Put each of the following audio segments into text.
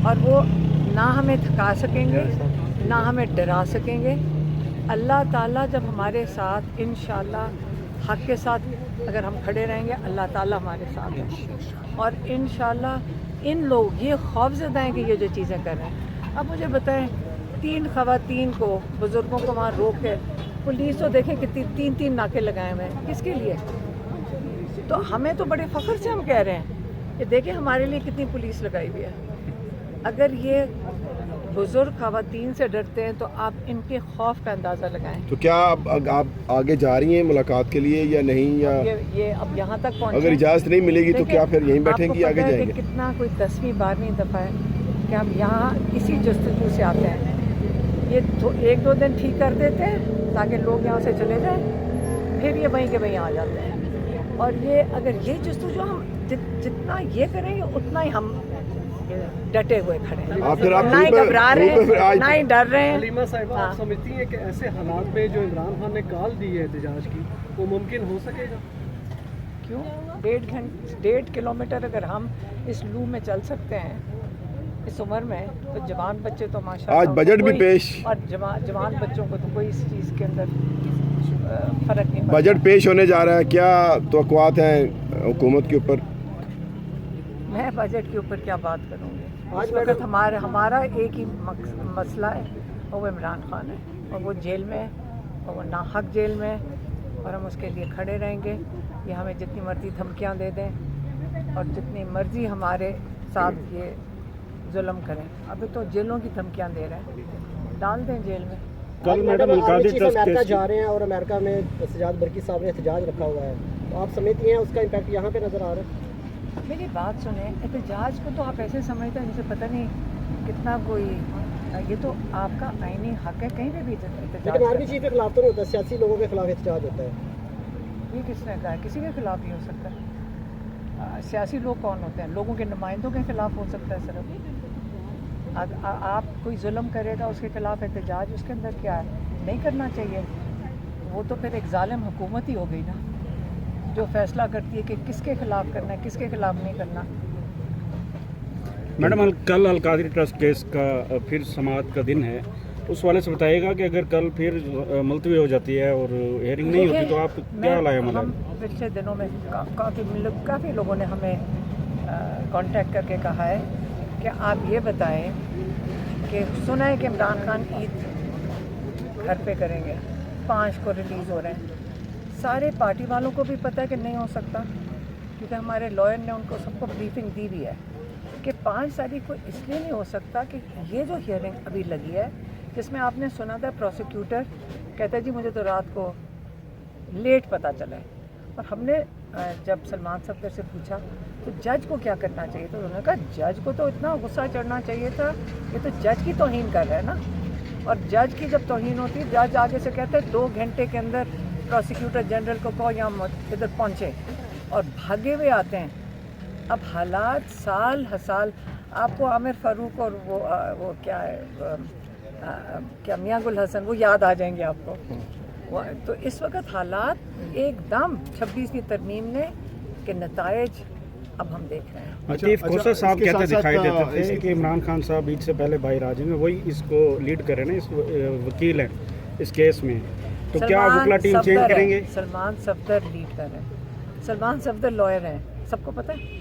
اور وہ نہ ہمیں تھکا سکیں گے نہ ہمیں ڈرا سکیں گے. اللہ تعالیٰ جب ہمارے ساتھ انشاءاللہ حق کے ساتھ اگر ہم کھڑے رہیں گے اللہ تعالیٰ ہمارے ساتھ ہیں. اور انشاءاللہ ان لوگ یہ خوفزدہ ہیں کہ یہ جو چیزیں کر رہے ہیں. اب مجھے بتائیں 3 خواتین کو بزرگوں کو وہاں روک کے پولیس تو دیکھیں کتنی 3 ناکے لگائے ہوئے ہیں کس کے لیے. تو ہمیں تو بڑے فخر سے ہم کہہ رہے ہیں کہ دیکھیں ہمارے لیے کتنی پولیس لگائی ہوئی ہے. اگر یہ بزرگ خواتین سے ڈرتے ہیں تو آپ ان کے خوف کا اندازہ لگائیں. تو کیا آپ آگے جا رہی ہیں ملاقات کے لیے یا نہیں, یا یہ اب یہاں تک پہنچے اگر اجازت نہیں ملے گی تو کیا پھر یہیں بیٹھیں گی آگے جائیں گے؟ کتنا کوئی 10ویں 12ویں دفعہ ہے کہ ہم یہاں اسی جستجو سے آتے ہیں. یہ 1-2 دن ٹھیک کر دیتے ہیں تاکہ لوگ یہاں سے چلے جائیں, پھر یہ وہیں کے وہیں آ جاتے ہیں. اور یہ اگر یہ جستجو ہم جتنا یہ کریں گے اتنا ہی ہم ڈٹے ہوئے کھڑے ہیں, نہ ہی گھبرا رہے ہیں نہ ہی ڈر رہے ہیں. حلیمہ صاحبہ آپ سمجھتی ہیں کہ ایسے حالات میں جو عمران خان نے کال دی ہے احتجاج کی وہ ممکن ہو سکے گا؟ کیوں 1.5 کلومیٹر اگر ہم اس لو میں چل سکتے ہیں اس عمر میں تو جوان بچے تو ماشاءاللہ آج بجٹ بھی پیش, اور جوان بچوں کو تو کوئی اس چیز کے اندر فرق نہیں پڑتا. بجٹ پیش ہونے جا رہا ہے, کیا توقعات ہیں حکومت کے اوپر؟ میں بجٹ کے اوپر کیا بات کروں گی. اس وقت ہمارا ایک ہی مسئلہ ہے اور وہ عمران خان ہے, اور وہ جیل میں ہے اور وہ ناحق جیل میں ہے, اور ہم اس کے لیے کھڑے رہیں گے. یہ ہمیں جتنی مرضی دھمکیاں دے دیں اور جتنی مرضی ہمارے ساتھ یہ ظلم کریں. ابھی تو جیلوں کی دھمکیاں دے رہے ہیں, ڈال دیں جیل میں. کل میڈم امریکہ جا رہے ہیں اور امریکہ میں سجاد برقی صاحب نے احتجاج رکھا ہوا ہے, تو آپ سمجھتی ہیں اس کا امپیکٹ یہاں پہ نظر آ رہا ہے؟ میری بات سنیں, احتجاج کو تو آپ ایسے سمجھتے ہیں جسے پتہ نہیں کتنا کوئی, یہ تو آپ کا آئینی حق ہے کہیں پہ بھی احتجاج. لیکن آرمی چیف کے خلاف تو نہیں ہوتا, سیاسی لوگوں کے خلاف احتجاج ہوتا ہے. یہ کس نے کہا؟ کسی کے خلاف نہیں ہو سکتا. سیاسی لوگ کون ہوتے ہیں؟ لوگوں کے نمائندوں کے خلاف ہو سکتا ہے صرف. آپ کوئی ظلم کرے گا اس کے خلاف احتجاج, اس کے اندر کیا ہے؟ نہیں کرنا چاہیے. وہ تو پھر ایک ظالم حکومت ہی ہو گئی نا جو فیصلہ کرتی ہے کہ کس کے خلاف کرنا ہے کس کے خلاف نہیں کرنا. میڈم کل القادری ٹرسٹ کیس کا پھر سماعت کا دن ہے, اس والے سے بتائیے گا کہ اگر کل پھر ملتوی ہو جاتی ہے اور ہیئرنگ نہیں ہوتی تو آپ کیا لائے عمل؟ ہم پچھلے دنوں میں کافی لوگوں نے ہمیں کانٹیکٹ کر کے کہا ہے کہ آپ یہ بتائیں کہ سنا ہے کہ عمران خان عید گھر پہ کریں گے, 5 کو ریلیز ہو رہے ہیں. سارے پارٹی والوں کو بھی پتہ ہے کہ نہیں ہو سکتا, کیونکہ ہمارے لائر نے ان کو سب کو بریفنگ دی بھی ہے کہ 5 تاریخ کو اس لیے نہیں ہو سکتا کہ یہ جو ہیئرنگ ابھی لگی ہے جس میں آپ نے سنا تھا پروسیکیوٹر کہتا ہے جی مجھے تو رات کو لیٹ پتہ چلا ہے. اور ہم نے جب سلمان صفدر سے پوچھا تو جج کو کیا کرنا چاہیے, تو انہوں نے کہا جج کو تو اتنا غصہ چڑھنا چاہیے تھا, یہ تو جج کی توہین کر رہا ہے نا. اور جج کی جب توہین ہوتی ہے جج آگے سے کہتے ہیں 2 گھنٹے کے اندر پروسیکیوٹر جنرل کو کہو یہاں ادھر پہنچے, اور بھاگے ہوئے آتے ہیں. اب حالات سال ہر سال آپ کو عامر فاروق اور وہ کیا ہے کیا میاں گل حسن وہ یاد آ جائیں گے آپ کو. تو اس وقت حالات ایک دم 26ویں ترمیم نے کے نتائج اب ہم دیکھ رہے ہیں. لطیف کوثر صاحب کہتے دکھائی دیتے تھے کہ عمران خان صاحب عید سے پہلے باہر آ جائیں گے, وہی اس کو لیڈ کریں نا, اس وکیل ہیں اس کیس میں, تو کیا وکلا ٹیم چینج کریں گے؟ سلمان صفدر لیڈ کر رہے ہیں, سلمان صفدر لائر ہیں, سب کو پتہ ہے,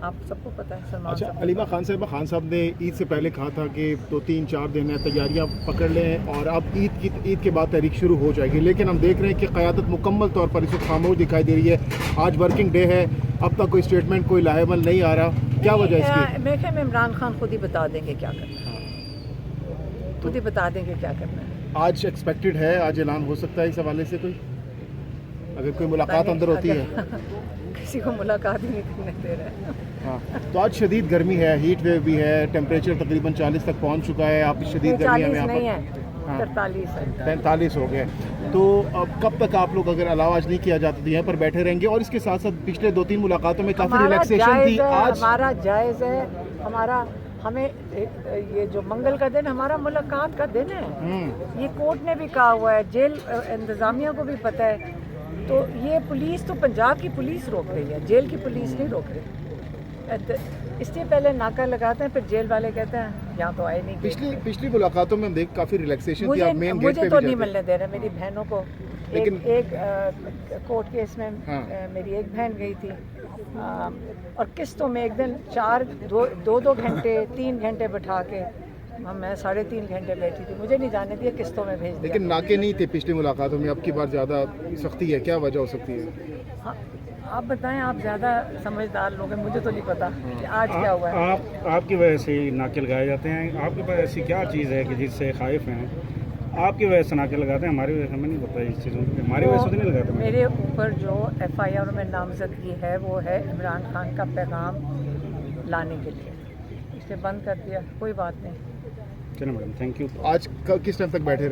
آپ سب کو پتہ ہے سلمان صفدر. اچھا حلیمہ خان صاحب نے عید سے پہلے کہا تھا کہ 2-3-4 دن ہے تیاریاں پکڑ لیں اور اب عید کے بعد تحریک شروع ہو جائے گی, لیکن ہم دیکھ رہے ہیں کہ قیادت مکمل طور پر اس وقت خاموش دکھائی دے رہی ہے. آج ورکنگ ڈے ہے, اب تک کوئی اسٹیٹمنٹ کوئی لاہے عمل نہیں آ رہا, کیا وجہ اس کی؟ میرے خیال میں عمران خان خود ہی بتا دیں گے کیا کرنا ہے, خود ہی بتا دیں گے کیا کرنا ہے. آج ایکسپیکٹڈ ہے, آج اعلان ہو سکتا ہے اس حوالے سے کوئی, اگر کوئی ملاقات اندر ہوتی ہے؟ کسی کو ملاقات ہی نہیں کرنے دے رہے. ہاں, تو آج شدید گرمی ہے, ہیٹ ویو بھی ہے, ٹیمپریچر تقریباً 40 تک پہنچ چکا ہے. آپ شدید گرمی ہے, 40 نہیں ہے 43 ہو گئے. تو اب کب تک آپ لوگ اگر علاوہ نہیں کیا جاتا تو یہاں پر بیٹھے رہیں گے؟ اور اس کے ساتھ ساتھ پچھلے 2-3 ملاقاتوں میں کافی ریلیکسیشن تھی, آج ہمارا جائز ہے, ہمیں یہ جو منگل کا دن ہمارا ملاقات کا دن ہے. یہ کورٹ نے بھی کہا ہوا ہے, جیل انتظامیہ کو بھی پتہ ہے. تو یہ پولیس تو پنجاب کی پولیس روک رہی ہے, جیل کی پولیس نہیں روک رہی. اس لیے پہلے ناکہ لگاتے ہیں، پھر جیل والے کہتے ہیں یہاں تو آئے نہیں. پچھلی ملاقاتوں میں ہم دیکھ کافی ریلیکسیشن تھی. آپ مین گیٹ مجھے پہ تو بھی نہیں جاتے ملنے دے رہے. میری بہنوں کو ایک کورٹ کیس میں میری ایک بہن گئی تھی اور قسطوں میں ایک دن 2 گھنٹے 3 گھنٹے بٹھا کے میں 3.5 گھنٹے بیٹھی تھی. مجھے نہیں جانے دیا، قسطوں میں بھیج دیا. لیکن ناکے نہیں تھے پچھلی ملاقاتوں میں، اب کی بار زیادہ سختی ہے، کیا وجہ ہو سکتی ہے؟ ہاں آپ بتائیں، آپ زیادہ سمجھدار لوگ ہیں، مجھے تو نہیں پتا کہ آج کیا ہوا ہے. آپ کی وجہ سے ناکے لگائے جاتے ہیں. آپ کے پاس ایسی کیا چیز ہے کہ جس سے خائف ہیں؟ آپ کی وجہ سے ناکے لگاتے ہیں، ہماری وجہ سے ہمیں نہیں پتا اس چیزوں کی. ہماری وجہ سے نہیں لگاتے. میرے اوپر جو FIR میں نامزدگی ہے وہ ہے عمران خان کا پیغام لانے کے لیے. اسے بند کر دیا، کوئی بات نہیں. چلیں میڈم، تھینک یو. آج کس ٹائم تک بیٹھے رہے؟